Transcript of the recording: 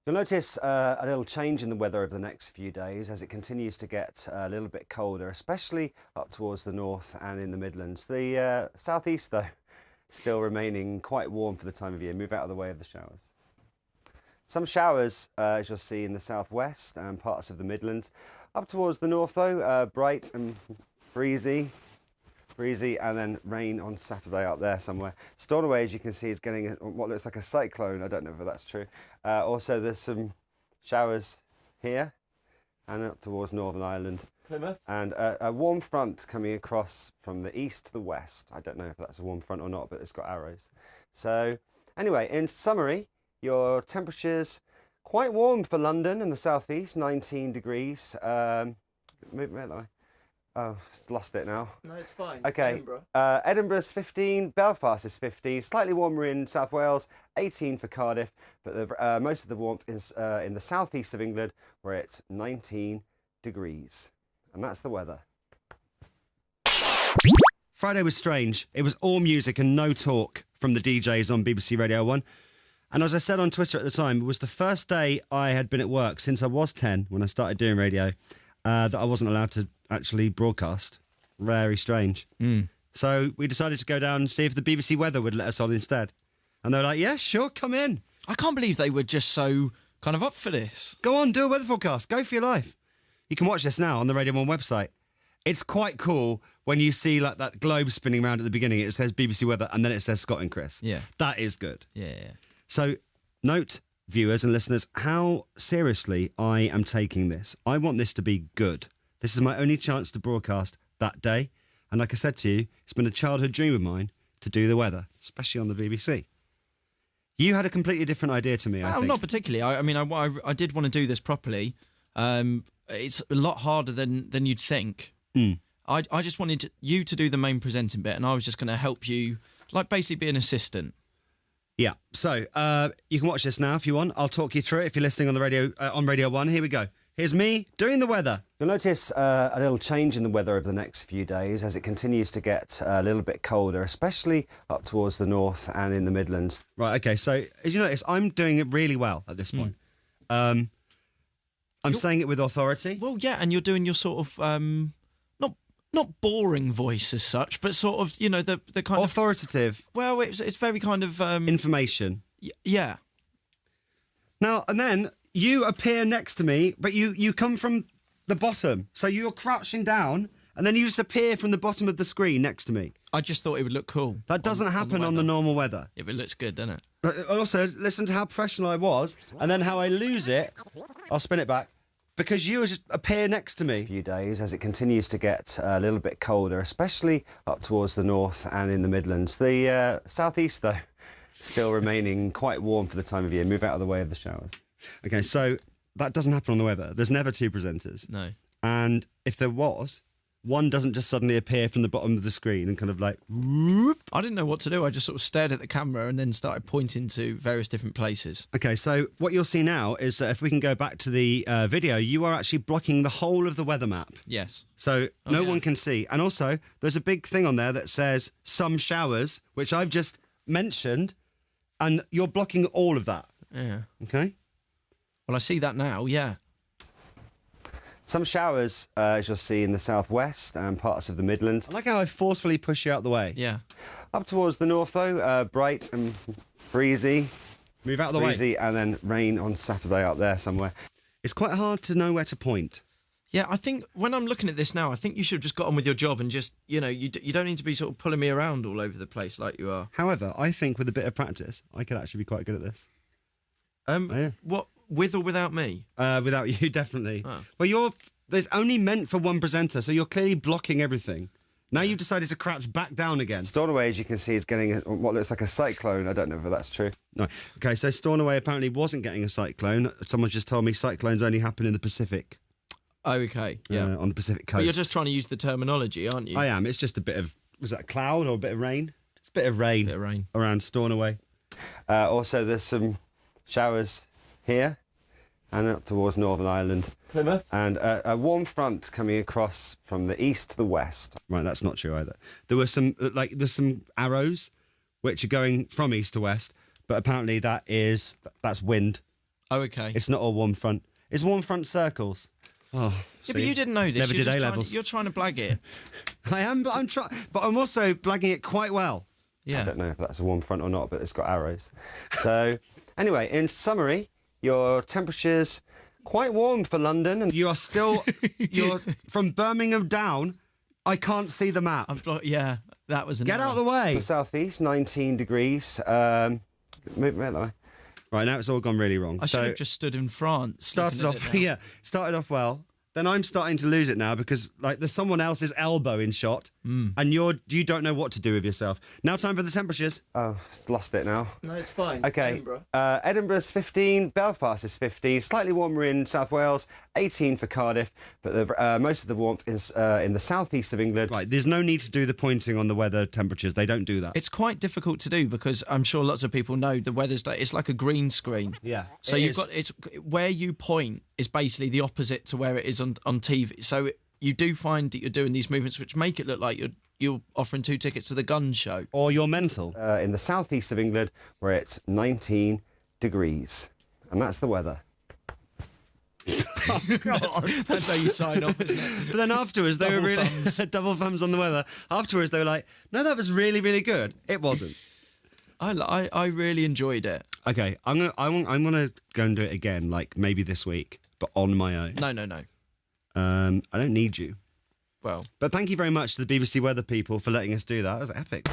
You'll notice a little change in the weather over the next few days as it continues to get a little bit colder, especially up towards the north and in the Midlands. The southeast, though, still remaining quite warm for the time of year. Move out of the way of the showers. Some showers, as you'll see, in the southwest and parts of the Midlands. Up towards the north, though, bright and breezy, and then rain on Saturday up there somewhere. Stornoway, as you can see, is getting what looks like a cyclone. I don't know if that's true. Also, there's some showers here and up towards Northern Ireland. Plymouth. And a warm front coming across from the east to the west. I don't know if that's a warm front or not, but it's got arrows. So anyway, in summary, your temperatures quite warm for London and the southeast, 19 degrees. Move that way. Oh, lost it now. No, it's fine. Okay. Edinburgh. Edinburgh's 15, Belfast is 15, slightly warmer in South Wales, 18 for Cardiff, but most of the warmth is in the southeast of England, where it's 19 degrees. And that's the weather. Friday was strange. It was all music and no talk from the DJs on BBC Radio 1. And as I said on Twitter at the time, it was the first day I had been at work since I was 10, when I started doing radio, that I wasn't allowed to actually broadcast. Very strange. So we decided to go down and see if the BBC Weather would let us on instead. And they were like, yeah, sure, come in. I can't believe they were just so kind of up for this. Go on, do a weather forecast. Go for your life. You can watch this now on the Radio 1 website. It's quite cool when you see like that globe spinning around at the beginning. It says BBC Weather and then it says Scott and Chris. Yeah. That is good. Yeah. So note, viewers and listeners, how seriously I am taking this. I want this to be good. This is my only chance to broadcast that day. And like I said to you, it's been a childhood dream of mine to do the weather, especially on the BBC. You had a completely different idea to me, I think. Not particularly. I did want to do this properly. It's a lot harder than you'd think. I just wanted you to do the main presenting bit, and I was just going to help you, like basically be an assistant. Yeah. So you can watch this now if you want. I'll talk you through it if you're listening on the radio on Radio 1. Here we go. Here's me doing the weather. You'll notice a little change in the weather over the next few days as it continues to get a little bit colder, especially up towards the north and in the Midlands. Right, okay, so as you notice, I'm doing it really well at this point. I'm saying it with authority. Well, yeah, and you're doing your sort of, not boring voice as such, but sort of, you know, the kind authoritative. of... Well, it's very kind of... information. Yeah. Now, and then... You appear next to me, but you come from the bottom. So you're crouching down, and then you just appear from the bottom of the screen next to me. I just thought it would look cool. That doesn't happen on the normal weather. Yeah, but it looks good, doesn't it? But also, listen to how professional I was, and then how I lose it. I'll spin it back. Because you just appear next to me. A few days as it continues to get a little bit colder, especially up towards the north and in the Midlands. The southeast, though, still remaining quite warm for the time of year. Move out of the way of the showers. Okay, so that doesn't happen on the weather. There's never two presenters. No. And if there was, one doesn't just suddenly appear from the bottom of the screen and kind of like, whoop. I didn't know what to do. I just sort of stared at the camera and then started pointing to various different places. Okay, so what you'll see now is that if we can go back to the video, you are actually blocking the whole of the weather map. Yes. So no one can see. And also, there's a big thing on there that says some showers, which I've just mentioned, and you're blocking all of that. Yeah. Okay? Well, I see that now, yeah. Some showers, as you'll see, in the southwest and parts of the Midlands. I like how I forcefully push you out the way. Yeah. Up towards the north, though, bright and breezy. Move out of the way. Breezy, and then rain on Saturday up there somewhere. It's quite hard to know where to point. Yeah, I think when I'm looking at this now, I think you should have just got on with your job and just, you know, you don't need to be sort of pulling me around all over the place like you are. However, I think with a bit of practice, I could actually be quite good at this. Yeah. What, with or without me? Without you, definitely. Oh. Well, there's only meant for one presenter, so you're clearly blocking everything. Now you've decided to crouch back down again. Stornoway, as you can see, is getting what looks like a cyclone. I don't know if that's true. No. Okay, so Stornoway apparently wasn't getting a cyclone. Someone's just told me cyclones only happen in the Pacific. Oh, okay, yeah. On the Pacific coast. But you're just trying to use the terminology, aren't you? I am. It's just a bit of... Was that a cloud or a bit of rain? It's a bit of rain. A bit of rain. Around Stornoway. Also, there's some showers here and up towards Northern Ireland. Plymouth. And a warm front coming across from the east to the west. Right, that's not true either. There were some, there's some arrows which are going from east to west, but apparently that's wind. Oh, okay. It's not all warm front. It's warm front circles. Oh, Yeah, but you didn't know this. Never you're did just A-levels. You're trying to blag it. I am, but I'm trying. But I'm also blagging it quite well. I Yeah. don't know if that's a warm front or not, but it's got arrows. So, anyway, in summary, your temperature's quite warm for London, and you are still. You're from Birmingham down. I can't see the map. Yeah, that was an Get error. out of the way. The southeast, 19 degrees. Move that way. Right, now it's all gone really wrong. I should have just stood in France. Started looking at off, it now. yeah, started off well. Then I'm starting to lose it now because like there's someone else's elbow in shot, and you don't know what to do with yourself. Now time for the temperatures. Oh, lost it now. No, it's fine. Okay, Edinburgh's 15, Belfast is 15, slightly warmer in South Wales, 18 for Cardiff, but most of the warmth is in the southeast of England. Right, there's no need to do the pointing on the weather temperatures. They don't do that. It's quite difficult to do because I'm sure lots of people know the weather's it's like a green screen. Yeah. So it's where you point is basically the opposite to where it is on TV. So you do find that you're doing these movements which make it look like you're offering 2 tickets to the gun show. Or you're mental. In the southeast of England, where it's 19 degrees. And that's the weather. Oh, God. That's how you sign off, isn't it? But then afterwards, they were really... double thumbs on the weather. Afterwards, they were like, no, that was really, really good. It wasn't. I really enjoyed it. Okay, I'm gonna go and do it again, like maybe this week, but on my own. No. I don't need you. Well, but thank you very much to the BBC weather people for letting us do that. That was epic.